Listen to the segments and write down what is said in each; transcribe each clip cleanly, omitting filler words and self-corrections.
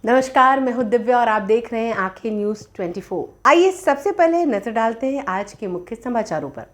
नमस्कार, मैं हूं दिव्या और आप देख रहे हैं आंखें न्यूज 24। आइए सबसे पहले नजर डालते हैं आज के मुख्य समाचारों पर।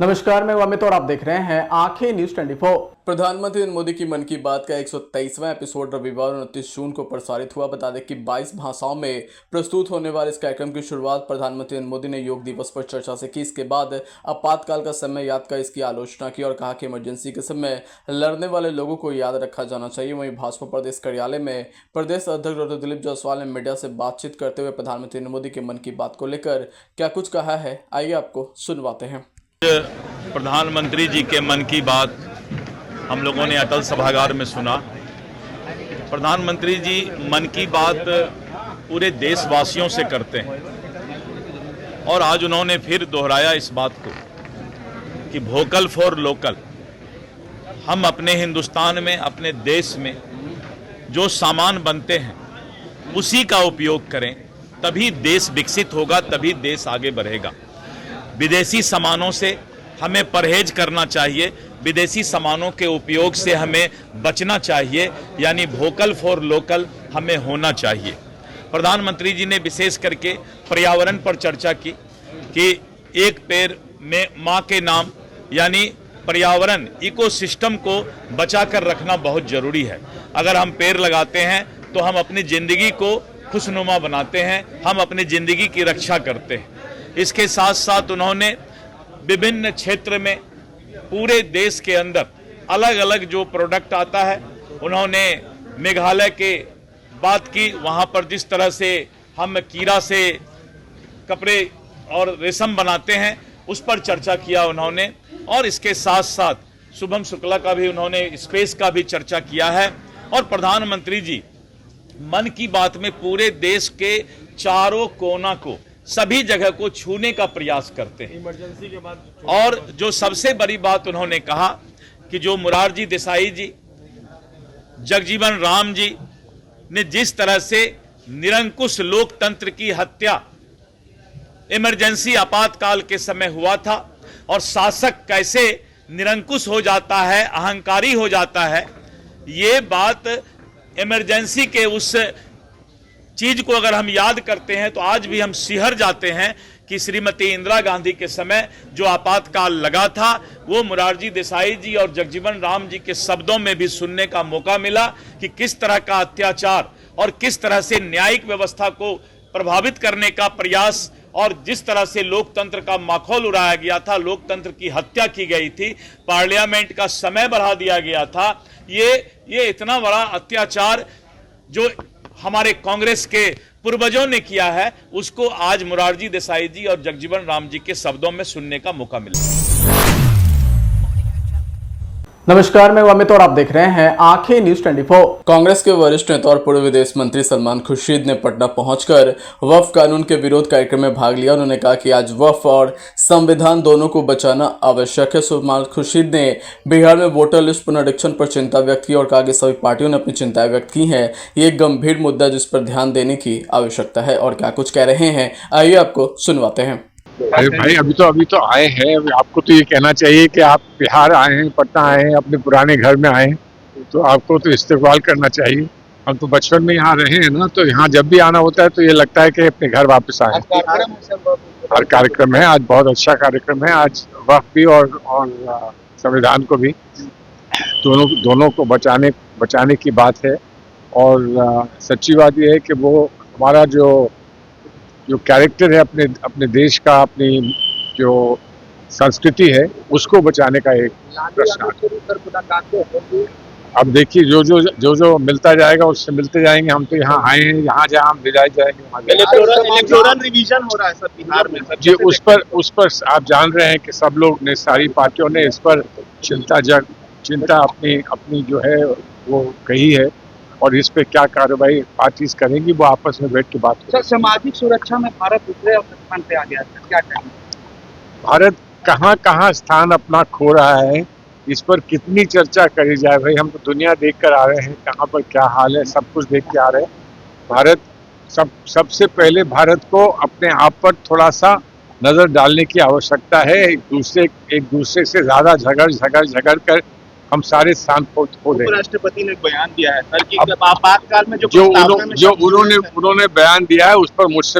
नमस्कार, मैं अमित और आप देख रहे हैं आंखें न्यूज 24। प्रधानमंत्री नरेंद्र मोदी की मन की बात का 123वां एपिसोड रविवार 29 जून को प्रसारित हुआ। बता दें कि 22 भाषाओं में प्रस्तुत होने वाले इस कार्यक्रम की शुरुआत प्रधानमंत्री नरेंद्र मोदी ने योग दिवस पर चर्चा से की। इसके बाद आपातकाल का समय याद कर इसकी आलोचना की और कहा कि इमरजेंसी के समय लड़ने वाले लोगों को याद रखा जाना चाहिए। वहीं भाजपा प्रदेश कार्यालय में प्रदेश अध्यक्ष डॉक्टर दिलीप जायसवाल ने मीडिया से बातचीत करते हुए प्रधानमंत्री नरेंद्र मोदी के मन की बात को लेकर क्या कुछ कहा है, आइए आपको सुनवाते हैं। प्रधानमंत्री जी के मन की बात हम लोगों ने अटल सभागार में सुना। प्रधानमंत्री जी मन की बात पूरे देशवासियों से करते हैं और आज उन्होंने फिर दोहराया इस बात को कि वोकल फॉर लोकल। हम अपने हिंदुस्तान में, अपने देश में जो सामान बनते हैं उसी का उपयोग करें, तभी देश विकसित होगा, तभी देश आगे बढ़ेगा। विदेशी सामानों से हमें परहेज करना चाहिए, विदेशी सामानों के उपयोग से हमें बचना चाहिए, यानी वोकल फॉर लोकल हमें होना चाहिए। प्रधानमंत्री जी ने विशेष करके पर्यावरण पर चर्चा की कि एक पेड़ में माँ के नाम, यानी पर्यावरण इकोसिस्टम को बचा कर रखना बहुत ज़रूरी है। अगर हम पेड़ लगाते हैं तो हम अपनी ज़िंदगी को खुशनुमा बनाते हैं, हम अपनी ज़िंदगी की रक्षा करते हैं। इसके साथ साथ उन्होंने विभिन्न क्षेत्र में पूरे देश के अंदर अलग अलग जो प्रोडक्ट आता है, उन्होंने मेघालय के बात की। वहाँ पर जिस तरह से हम कीड़ा से कपड़े और रेशम बनाते हैं उस पर चर्चा किया उन्होंने। और इसके साथ साथ शुभम शुक्ला का भी उन्होंने स्पेस का भी चर्चा किया है। और प्रधानमंत्री जी मन की बात में पूरे देश के चारों कोना को, सभी जगह को छूने का प्रयास करते हैं। इमरजेंसी के बाद और जो सबसे बड़ी बात उन्होंने कहा कि जो मोरारजी देसाई जी, जगजीवन राम जी ने जिस तरह से निरंकुश लोकतंत्र की हत्या इमरजेंसी आपातकाल के समय हुआ था और शासक कैसे निरंकुश हो जाता है, अहंकारी हो जाता है, ये बात इमरजेंसी के उस चीज को अगर हम याद करते हैं तो आज भी हम सिहर जाते हैं कि श्रीमती इंदिरा गांधी के समय जो आपातकाल लगा था वो मोरारजी देसाई जी और जगजीवन राम जी के शब्दों में भी सुनने का मौका मिला कि किस तरह का अत्याचार और किस तरह से न्यायिक व्यवस्था को प्रभावित करने का प्रयास और जिस तरह से लोकतंत्र का माखौल उड़ाया गया था, लोकतंत्र की हत्या की गई थी, पार्लियामेंट का समय बढ़ा दिया गया था। ये इतना बड़ा अत्याचार जो हमारे कांग्रेस के पूर्वजों ने किया है, उसको आज मोरारजी देसाई जी और जगजीवन राम जी के शब्दों में सुनने का मौका मिला। नमस्कार, मैं अमित और आप देख रहे हैं आंखें न्यूज 24। कांग्रेस के वरिष्ठ नेता और पूर्व विदेश मंत्री सलमान खुर्शीद ने पटना पहुंचकर वक्फ कानून के विरोध कार्यक्रम में भाग लिया। उन्होंने कहा कि आज वक्फ और संविधान दोनों को बचाना आवश्यक है। सलमान खुर्शीद ने बिहार में वोटर लिस्ट पुनरीक्षण पर चिंता व्यक्त की और कहा कि सभी पार्टियों ने अपनी चिंताएं व्यक्त की हैं। ये एक गंभीर मुद्दा जिस पर ध्यान देने की आवश्यकता है। और क्या कुछ कह रहे हैं, आइए आपको सुनवाते हैं। अरे भाई, अभी तो आए हैं। आपको तो ये कहना चाहिए कि आप बिहार आए हैं, पटना आए हैं, अपने पुराने घर में आए हैं, तो आपको तो इस्तेकबाल करना चाहिए। हम तो बचपन में यहाँ रहे हैं ना, तो यहाँ जब भी आना होता है तो ये लगता है कि अपने घर वापस आए। हर कार्यक्रम है, आज बहुत अच्छा कार्यक्रम है। आज वक्फ भी और संविधान को भी, दोनों को बचाने की बात है। और सच्ची बात ये है कि वो हमारा जो कैरेक्टर है अपने देश का, अपनी जो संस्कृति है, उसको बचाने का एक प्रश्न है। अब देखिए, जो मिलता जाएगा उससे मिलते जाएंगे। हम तो यहाँ आए हैं, यहाँ जहाँ हम दिलाए जाएंगे। इलेक्टोरल रिवीजन हो रहा है सर बिहार में सर जी। उस पर आप जान रहे हैं कि सब लोग ने, सारी पार्टियों ने इस पर चिंता अपनी जो है वो कही है। और इस पे क्या कार्रवाई पार्टीज करेंगी वो आपस में बैठ के बात करेंगे। सर, सामाजिक सुरक्षा में भारत दूसरे स्थान पे आ गया है, क्या कहेंगे? भारत कहाँ स्थान अपना खो रहा है, इस पर कितनी चर्चा करी जाए। भाई, हम तो दुनिया देख कर आ रहे हैं, कहाँ पर क्या हाल है, सब कुछ देख के आ रहे हैं। भारत सबसे पहले भारत को अपने आप पर थोड़ा सा नजर डालने की आवश्यकता है। एक दूसरे से ज्यादा झगड़ कर हम सारे स्थान खो दें। उपराष्ट्रपति ने बयान दिया है सर कि आपातकाल में जो उन्होंने बयान दिया है उस पर मुझसे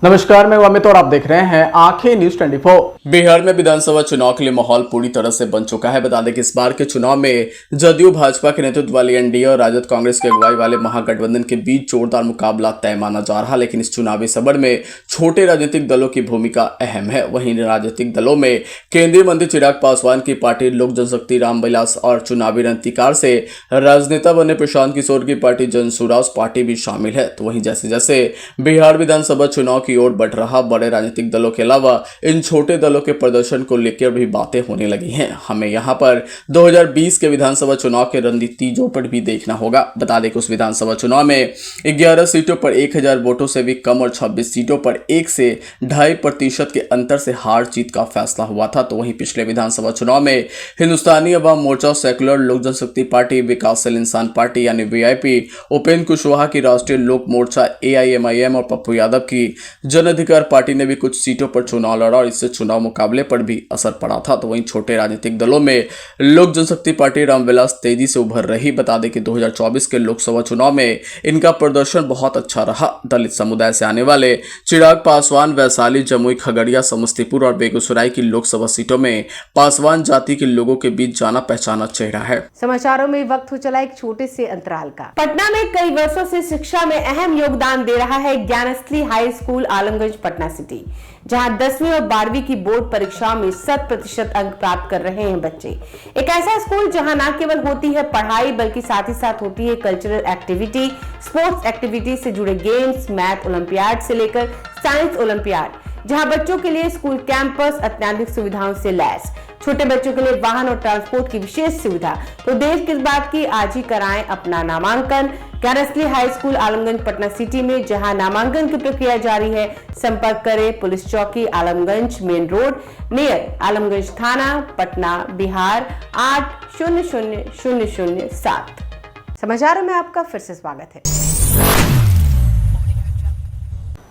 नमस्कार, मैं अमित और आप देख रहे हैं आंखें न्यूज 24। बिहार में विधानसभा चुनाव के लिए माहौल पूरी तरह से बन चुका है। बता दें कि इस बार के चुनाव में जदयू भाजपा के नेतृत्व वाली एनडीए और राजद कांग्रेस की अगुवाई वाले महागठबंधन के बीच जोरदार मुकाबला तय माना जा रहा। लेकिन इस चुनावी सभर में छोटे राजनीतिक दलों की भूमिका अहम है। वहीं राजनीतिक दलों में केंद्रीय मंत्री चिराग पासवान की पार्टी लोक जनशक्ति रामविलास और चुनावी रणनीतिकार से राजनेता बने प्रशांत किशोर की पार्टी जनसुराज पार्टी भी शामिल है। तो वहीं जैसे जैसे बिहार विधानसभा चुनाव की ओर बढ़ रहा, बड़े राजनीतिक दलों के अलावा इन छोटे दलों के प्रदर्शन को लेकर भी बातें होने लगी हैं। हमें यहां पर 2020 के विधानसभा चुनाव के रणनीतियों पर भी देखना होगा। बता दें कि उस विधानसभा चुनाव में 11 सीटों पर 1000 वोटों से भी कम और 26 सीटों पर 1 से 2.5% के अंतर से हार जीत का फैसला हुआ था। तो वहीं पिछले विधानसभा चुनाव में हिंदुस्तानी अवाम मोर्चा, सेकुलर लोक जनशक्ति पार्टी, विकासशील इंसान पार्टी यानी वीआईपी, उपेंद्र कुशवाहा की राष्ट्रीय लोक मोर्चा एआईएमआईएम और पप्पू यादव की जन अधिकार पार्टी ने भी कुछ सीटों पर चुनाव लड़ा और इससे चुनाव मुकाबले पर भी असर पड़ा था। तो वहीं छोटे राजनीतिक दलों में लोक जनशक्ति पार्टी रामविलास तेजी से उभर रही। बता दें कि 2024 के लोकसभा चुनाव में इनका प्रदर्शन बहुत अच्छा रहा। दलित समुदाय से आने वाले चिराग पासवान वैशाली, जमुई, खगड़िया, समस्तीपुर और बेगूसराय की लोकसभा सीटों में पासवान जाति के लोगों के बीच जाना पहचाना चेहरा है। समाचारों में वक्त हो चला एक छोटे से अंतराल का। पटना में कई वर्षों से शिक्षा में अहम योगदान दे रहा है Gyansthali high school Alamganj Patna city, जहां 10वीं और 12वीं की बोर्ड परीक्षाओं में 100% अंक प्राप्त कर रहे हैं बच्चे। एक ऐसा स्कूल जहां न केवल होती है पढ़ाई बल्कि साथ ही साथ होती है कल्चरल एक्टिविटी, स्पोर्ट्स एक्टिविटी से जुड़े गेम्स, मैथ ओलंपियाड से लेकर साइंस ओलंपियाड, जहां बच्चों के लिए स्कूल कैंपस अत्याधुनिक सुविधाओं से लैस, छोटे बच्चों के लिए वाहन और ट्रांसपोर्ट की विशेष सुविधा। तो देर किस बात की, आज ही कराएं अपना नामांकन Gyansthali high school Alamganj Patna city में, जहां नामांकन की प्रक्रिया जारी है। संपर्क करें पुलिस चौकी Alamganj main road near Alamganj थाना, पटना, बिहार 800007। समाचारों में आपका फिर से स्वागत है।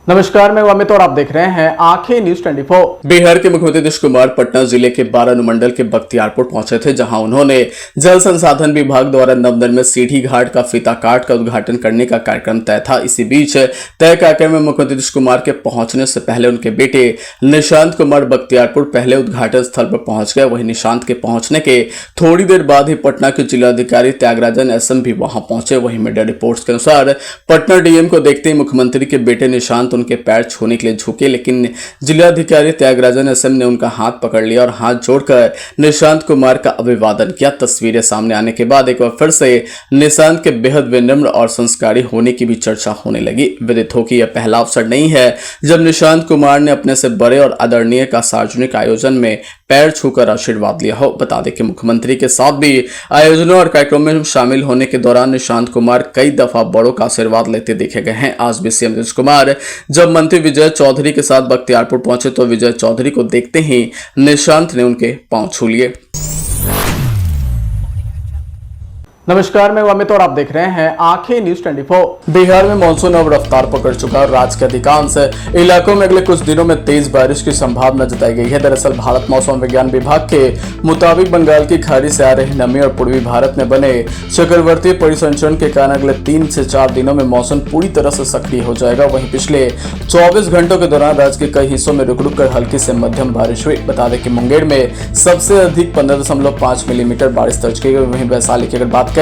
नमस्कार, मैं अमित और आप देख रहे हैं आंखें न्यूज 24। बिहार के मुख्यमंत्री नीतीश कुमार पटना जिले के 12 अनुमंडल के बख्तियारपुर पहुंचे थे, जहां उन्होंने जल संसाधन विभाग द्वारा नवनिर्मित सीढ़ी घाट का फीता काट का उद्घाटन करने का कार्यक्रम तय था। इसी बीच तय कार्यक्रम में मुख्यमंत्री नीतीश कुमार के पहुंचने से पहले उनके बेटे निशांत कुमार बख्तियारपुर पहले उद्घाटन स्थल पर पहुंच गए। वहीं निशांत के पहुंचने के थोड़ी देर बाद ही पटना के जिलाधिकारी त्यागराजन एसएम भी वहां पहुंचे। वहीं मीडिया रिपोर्ट्स के अनुसार पटना डीएम को देखते ही मुख्यमंत्री के बेटे निशांत उनके पैर छूने के लिए झुके, लेकिन जिलाधिकारी त्यागराजन एसएम ने उनका हाथ पकड़ लिया और हाथ जोड़कर निशांत कुमार का अभिवादन किया। तस्वीरें सामने आने के बाद एक बार फिर से निशांत के बेहद विनम्र और संस्कारी होने की भी चर्चा होने लगी। विदित हो कि यह पहला अवसर नहीं है जब निशांत कुमार ने अपने से बड़े और आदरणीय का सार्वजनिक आयोजन में पैर छूकर आशीर्वाद लिया हो। बता दें कि मुख्यमंत्री के साथ भी आयोजनों और कार्यक्रमों में शामिल होने के दौरान निशांत कुमार कई दफा बड़ों का आशीर्वाद लेते देखे गए हैं। आज भी सीएम नीतीश कुमार जब मंत्री विजय चौधरी के साथ बख्तियारपुर पहुंचे तो विजय चौधरी को देखते ही निशांत ने उनके पांव छू लिए। नमस्कार, मैं अमित और आप देख रहे हैं आंखें न्यूज 24। बिहार में मानसून अब रफ्तार पकड़ चुका है। राज्य के अधिकांश इलाकों में अगले कुछ दिनों में तेज बारिश की संभावना जताई गई है। दरअसल भारत मौसम विज्ञान विभाग के मुताबिक बंगाल की खाड़ी से आ रही नमी और पूर्वी भारत में बने चक्रवर्ती परिसंचरण के कारण अगले 3 से 4 दिनों में मौसम पूरी तरह से सक्रिय हो जाएगा। वहीं पिछले 24 घंटों के दौरान राज्य के कई हिस्सों में रुक रुक कर हल्की से मध्यम बारिश हुई। बता दें कि मुंगेर में सबसे अधिक 15.5 मिलीमीटर बारिश दर्ज की गई। वहीं वैशाली की अगर बात करें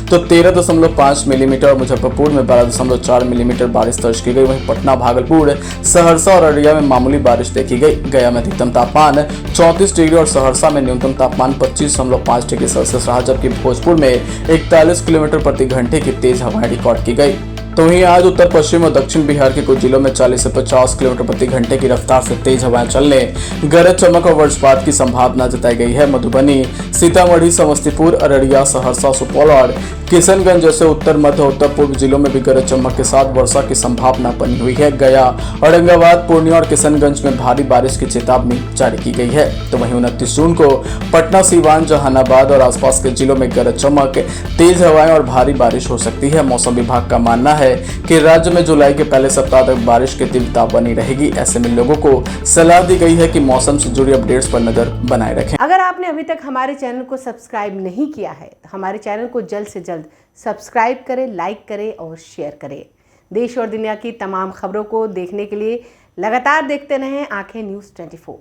तो 13.5 मिलीमीटर और मुजफ्फरपुर में 12.4 मिलीमीटर बारिश दर्ज की गई। वहीं पटना, भागलपुर, सहरसा और अररिया में मामूली बारिश देखी गई। गया में अधिकतम तापमान 34 डिग्री और सहरसा में न्यूनतम तापमान 25.5 डिग्री सेल्सियस रहा, जबकि भोजपुर में 41 किलोमीटर प्रति घंटे की तेज हवाएं रिकॉर्ड की गई। तो वहीं आज उत्तर पश्चिम और दक्षिण बिहार के कुछ जिलों में 40 से 50 किलोमीटर प्रति घंटे की रफ्तार से तेज हवाएं चलने, गरज चमक और वज्रपात की संभावना जताई गई है। मधुबनी, सीतामढ़ी, समस्तीपुर, अररिया, सहरसा, सुपौल और किशनगंज जैसे उत्तर मध्य और उत्तर पूर्व जिलों में भी गरज चमक के साथ वर्षा की संभावना बनी हुई है। गया, औरंगाबाद, पूर्णिया और किशनगंज में भारी बारिश की चेतावनी जारी की गई है। तो वहीं 29 जून को पटना, सीवान, जहानाबाद और आसपास के जिलों में गरज चमक, तेज हवाएं और भारी बारिश हो सकती है। मौसम विभाग का मानना है है कि राज्य में जुलाई के पहले सप्ताह तक बारिश की तीव्रता बनी रहेगी। ऐसे में लोगों को सलाह दी गई है कि मौसम से जुड़ी अपडेट्स पर नजर बनाए रखें। अगर आपने अभी तक हमारे चैनल को सब्सक्राइब नहीं किया है तो हमारे चैनल को जल्द से जल्द सब्सक्राइब करें, लाइक करें और शेयर करें। देश और दुनिया की तमाम खबरों को देखने के लिए लगातार देखते रहें आंखें न्यूज़ 24।